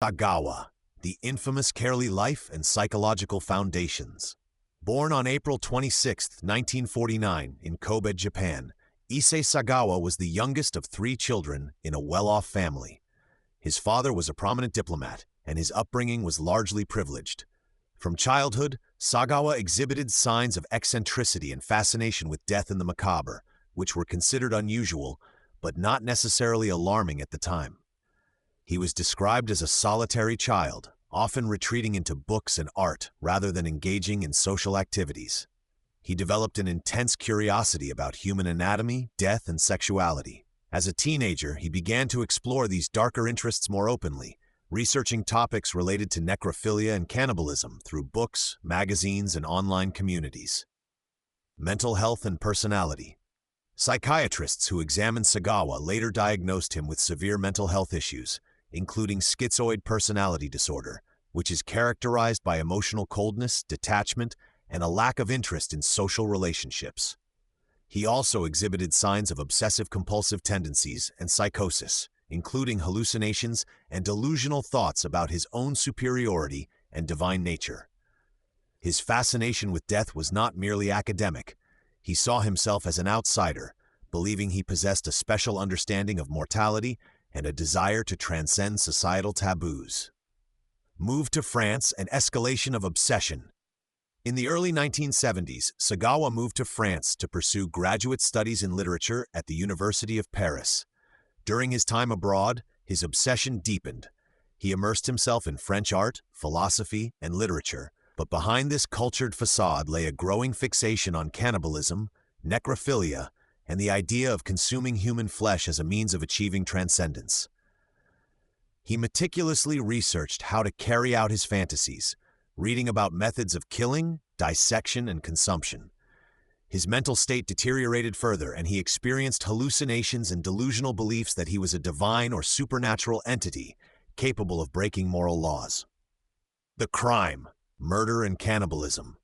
Sagawa, the infamous Carely Life and Psychological Foundations. Born on April 26, 1949, in Kobe, Japan, Issei Sagawa was the youngest of 3 children in a well-off family. His father was a prominent diplomat, and his upbringing was largely privileged. From childhood, Sagawa exhibited signs of eccentricity and fascination with death and the macabre, which were considered unusual, but not necessarily alarming at the time. He was described as a solitary child, often retreating into books and art rather than engaging in social activities. He developed an intense curiosity about human anatomy, death, and sexuality. As a teenager, he began to explore these darker interests more openly, researching topics related to necrophilia and cannibalism through books, magazines, and online communities. Mental health and personality. Psychiatrists who examined Sagawa later diagnosed him with severe mental health issues, including schizoid personality disorder, which is characterized by emotional coldness, detachment, and a lack of interest in social relationships. He also exhibited signs of obsessive-compulsive tendencies and psychosis, including hallucinations and delusional thoughts about his own superiority and divine nature. His fascination with death was not merely academic. He saw himself as an outsider, believing he possessed a special understanding of mortality and a desire to transcend societal taboos. Move to France and escalation of obsession. In the early 1970s, Sagawa moved to France to pursue graduate studies in literature at the University of Paris. During his time abroad, his obsession deepened. He immersed himself in French art, philosophy, and literature, but behind this cultured facade lay a growing fixation on cannibalism, necrophilia, and the idea of consuming human flesh as a means of achieving transcendence. He meticulously researched how to carry out his fantasies, reading about methods of killing, dissection, and consumption. His mental state deteriorated further, and he experienced hallucinations and delusional beliefs that he was a divine or supernatural entity capable of breaking moral laws. The crime, murder and cannibalism.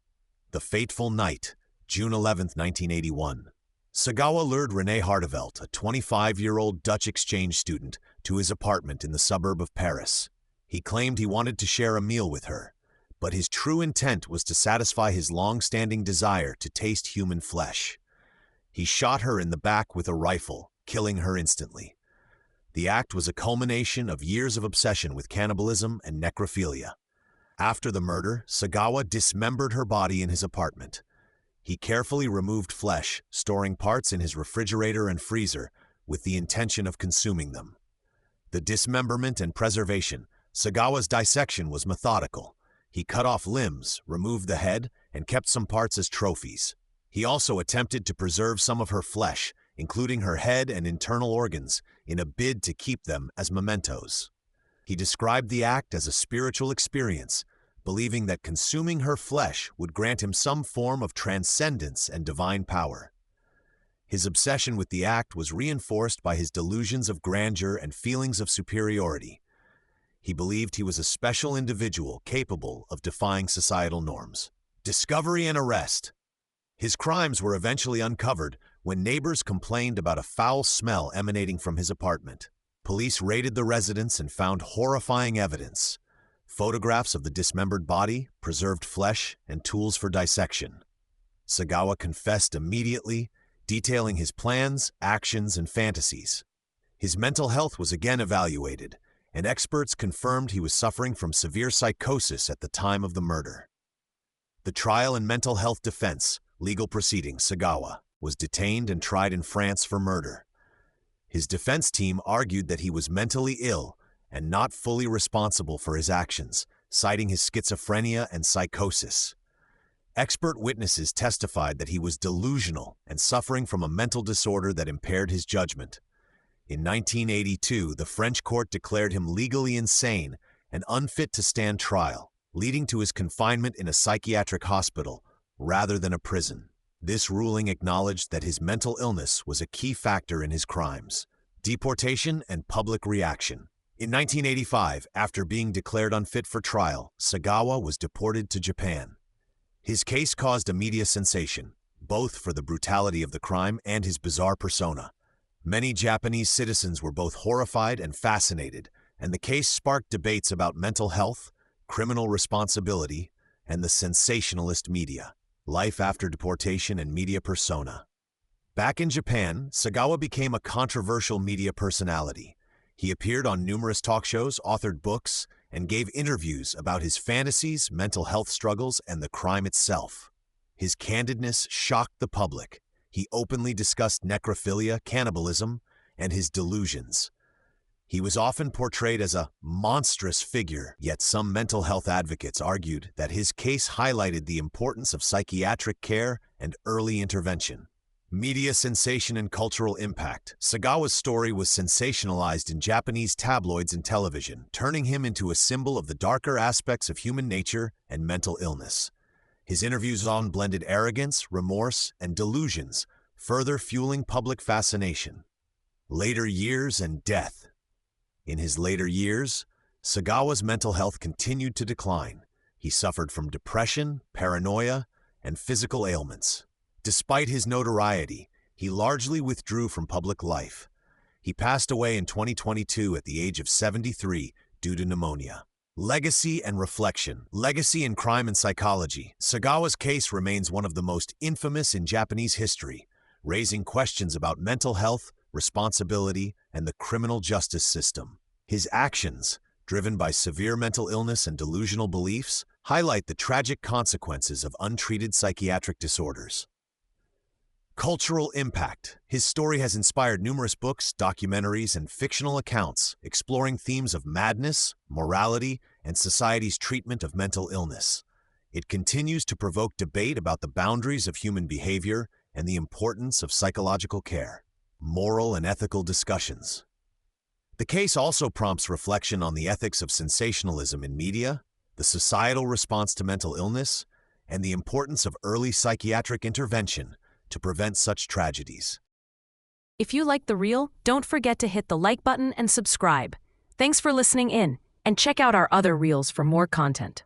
The fateful night, June 11, 1981. Sagawa lured Renée Hartevelt, a 25-year-old Dutch exchange student, to his apartment in the suburb of Paris. He claimed he wanted to share a meal with her, but his true intent was to satisfy his long-standing desire to taste human flesh. He shot her in the back with a rifle, killing her instantly. The act was a culmination of years of obsession with cannibalism and necrophilia. After the murder, Sagawa dismembered her body in his apartment. He carefully removed flesh, storing parts in his refrigerator and freezer with the intention of consuming them. The dismemberment and preservation. Sagawa's dissection was methodical. He cut off limbs, removed the head, and kept some parts as trophies. He also attempted to preserve some of her flesh, including her head and internal organs, in a bid to keep them as mementos. He described the act as a spiritual experience, believing that consuming her flesh would grant him some form of transcendence and divine power. His obsession with the act was reinforced by his delusions of grandeur and feelings of superiority. He believed he was a special individual capable of defying societal norms. Discovery and arrest. His crimes were eventually uncovered when neighbors complained about a foul smell emanating from his apartment. Police raided the residence and found horrifying evidence: photographs of the dismembered body, preserved flesh, and tools for dissection. Sagawa confessed immediately, detailing his plans, actions, and fantasies. His mental health was again evaluated, and experts confirmed he was suffering from severe psychosis at the time of the murder. The trial and mental health defense, legal proceedings. Sagawa was detained and tried in France for murder. His defense team argued that he was mentally ill and not fully responsible for his actions, citing his schizophrenia and psychosis. Expert witnesses testified that he was delusional and suffering from a mental disorder that impaired his judgment. In 1982, the French court declared him legally insane and unfit to stand trial, leading to his confinement in a psychiatric hospital rather than a prison. This ruling acknowledged that his mental illness was a key factor in his crimes. Deportation and public reaction. In 1985, after being declared unfit for trial, Sagawa was deported to Japan. His case caused a media sensation, both for the brutality of the crime and his bizarre persona. Many Japanese citizens were both horrified and fascinated, and the case sparked debates about mental health, criminal responsibility, and the sensationalist media, life after deportation and media persona. Back in Japan, Sagawa became a controversial media personality. He appeared on numerous talk shows, authored books, and gave interviews about his fantasies, mental health struggles, and the crime itself. His candidness shocked the public. He openly discussed necrophilia, cannibalism, and his delusions. He was often portrayed as a monstrous figure, yet some mental health advocates argued that his case highlighted the importance of psychiatric care and early intervention. Media sensation and cultural impact. Sagawa's story was sensationalized in Japanese tabloids and television, turning him into a symbol of the darker aspects of human nature and mental illness. His interviews often blended arrogance, remorse, and delusions, further fueling public fascination. Later years and death. In his later years, Sagawa's mental health continued to decline. He suffered from depression, paranoia, and physical ailments. Despite his notoriety, he largely withdrew from public life. He passed away in 2022 at the age of 73 due to pneumonia. Legacy and reflection. Legacy in crime and psychology. Sagawa's case remains one of the most infamous in Japanese history, raising questions about mental health, responsibility, and the criminal justice system. His actions, driven by severe mental illness and delusional beliefs, highlight the tragic consequences of untreated psychiatric disorders. Cultural impact. His story has inspired numerous books, documentaries, and fictional accounts exploring themes of madness, morality, and society's treatment of mental illness. It continues to provoke debate about the boundaries of human behavior and the importance of psychological care. Moral and ethical discussions. The case also prompts reflection on the ethics of sensationalism in media, the societal response to mental illness, and the importance of early psychiatric intervention to prevent such tragedies. If you like The Reel, don't forget to hit the like button and subscribe. Thanks for listening in, and check out our other reels for more content.